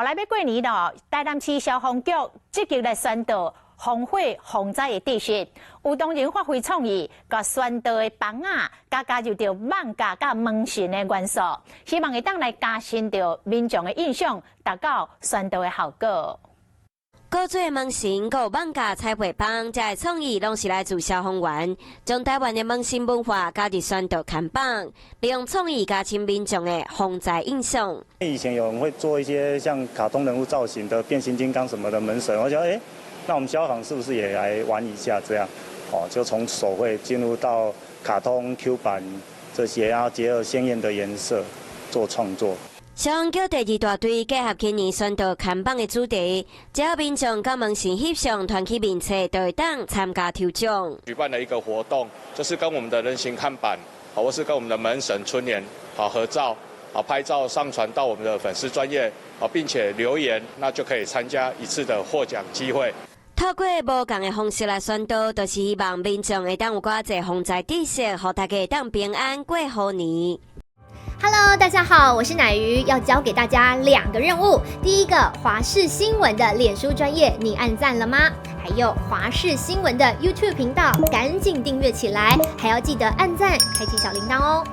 来要过年咯，台南市消防局积极来宣导防火防灾的知识，有同仁发挥创意，甲宣导的房啊，加入着网架甲门神的元素，希望会当来加深着民众的印象，达到宣导的效果。高做门神、有网架彩绘棒，这些创意拢是来自消防员，将台湾的门神文化加入宣导看板，利用创意加深民众的防灾印象。以前有人会做一些像卡通人物造型的变形金刚什么的门神，我觉得那我们消防是不是也来玩一下这样？就从手绘进入到卡通 Q 版这些，然后结合鲜艳的颜色做创作。消防局第二大队结合今年宣导看板的主题，只要民众甲门神翕相团起名册，都会当参加抽奖。举办了一个活动，就是跟我们的人形看板，或是跟我们的门神春联合照，拍照上传到我们的粉丝专页，并且留言，那就可以参加一次的获奖机会。透过无同的方式来宣导，就是希望民众会当有寡侪防灾知识，让大家会当平安过好年。Hello， 大家好，我是乃瑜，要教给大家2个任务。第一个，华视新闻的脸书专页，你按赞了吗？还有华视新闻的 YouTube 频道，赶紧订阅起来，还要记得按赞，开启小铃铛哦。